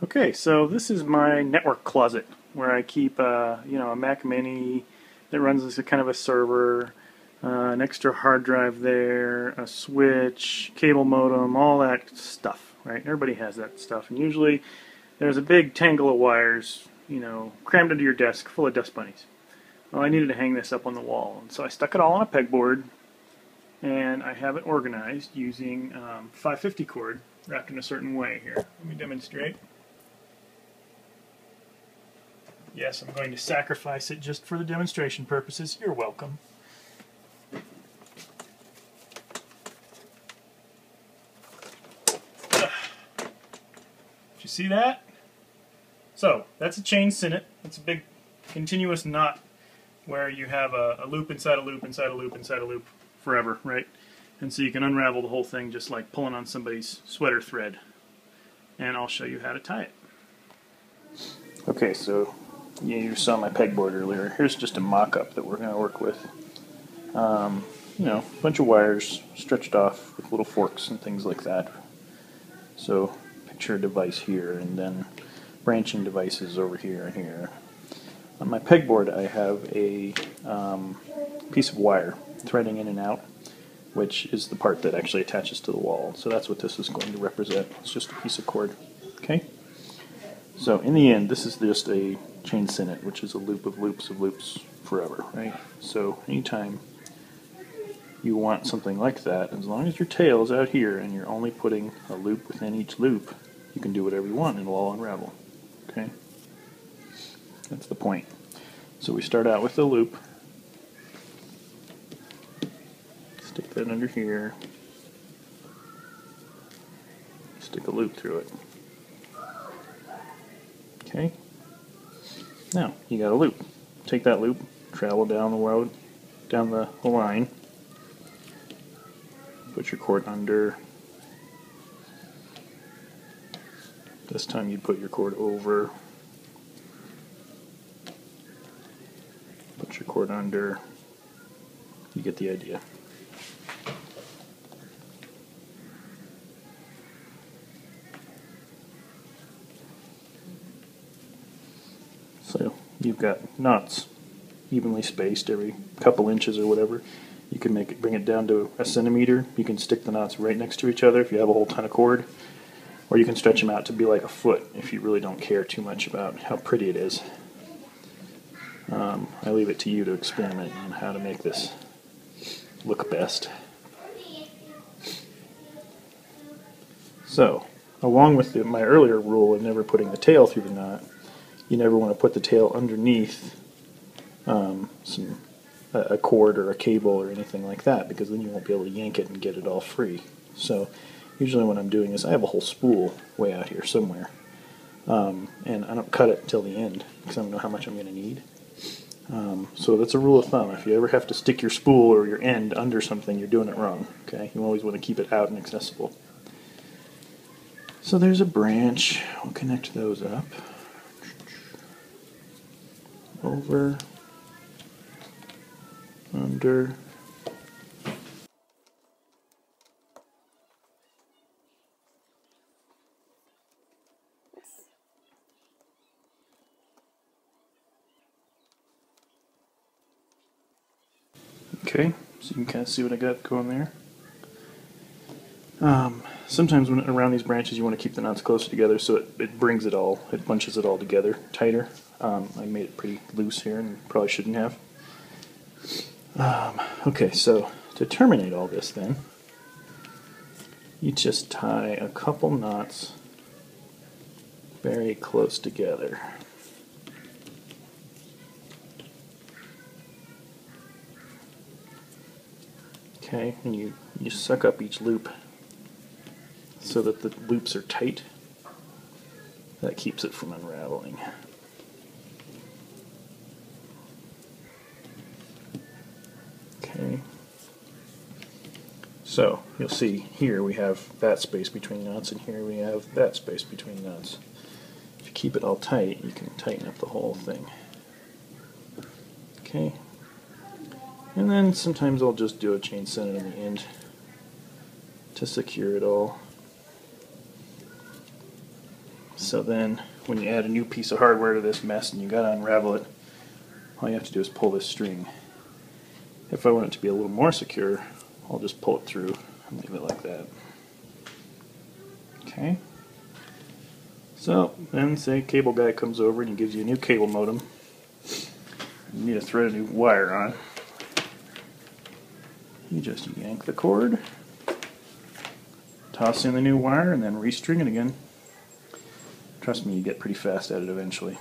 Okay, so this is my network closet where I keep a Mac Mini that runs as a kind of a server, an extra hard drive there, a switch, cable modem, all that stuff, right? Everybody has that stuff, and usually there's a big tangle of wires, crammed into your desk full of dust bunnies. Well, I needed to hang this up on the wall, and so I stuck it all on a pegboard, and I have it organized using 550 cord wrapped in a certain way here. Let me demonstrate. Yes, I'm going to sacrifice it just for the demonstration purposes. You're welcome. Did you see that? So, that's a chain sinnet. It's a big continuous knot where you have a loop inside a loop inside a loop inside a loop forever, right? And so you can unravel the whole thing just like pulling on somebody's sweater thread. And I'll show you how to tie it. Okay, so you saw my pegboard earlier. Here's just a mock-up that we're going to work with. A bunch of wires stretched off with little forks and things like that. So picture a device here, and then branching devices over here and here. On my pegboard I have a piece of wire threading in and out, which is the part that actually attaches to the wall. So that's what this is going to represent. It's just a piece of cord. Okay? So in the end, this is just a chain sinnet, which is a loop of loops of loops forever, right? So anytime you want something like that, as long as your tail is out here and you're only putting a loop within each loop, you can do whatever you want and it'll all unravel. Okay? That's the point. So we start out with the loop. Stick that under here. Stick a loop through it. Okay? Now, you got a loop. Take that loop, travel down the road, down the line, put your cord under. This time you'd put your cord over, put your cord under. You get the idea. So you've got knots evenly spaced every couple inches or whatever. You can bring it down to a centimeter. You can stick the knots right next to each other if you have a whole ton of cord, or you can stretch them out to be like a foot if you really don't care too much about how pretty it is. I leave it to you to experiment on how to make this look best. So, along with my earlier rule of never putting the tail through the knot, you never want to put the tail underneath a cord or a cable or anything like that, because then you won't be able to yank it and get it all free. So usually what I'm doing is I have a whole spool way out here somewhere, and I don't cut it until the end because I don't know how much I'm going to need. So that's a rule of thumb. If you ever have to stick your spool or your end under something, you're doing it wrong. Okay, you always want to keep it out and accessible. So there's a branch. We'll connect those up. Over, under, okay, so you can kind of see what I got going there. Sometimes when around these branches you want to keep the knots closer together so it brings it all, it bunches it all together tighter. I made it pretty loose here and probably shouldn't have. Okay, so to terminate all this then, you just tie a couple knots very close together. Okay, and you suck up each loop so that the loops are tight. That keeps it from unraveling. Okay. So you'll see here we have that space between knots, and here we have that space between knots. If you keep it all tight, you can tighten up the whole thing. Okay. And then sometimes I'll just do a chain sinnet in the end to secure it all. So then when you add a new piece of hardware to this mess and you got to unravel it, all you have to do is pull this string. If I want it to be a little more secure, I'll just pull it through and leave it like that. Okay. So then say cable guy comes over and he gives you a new cable modem. You need to thread a new wire on. You just yank the cord, toss in the new wire, and then restring it again. Trust me, you get pretty fast at it eventually.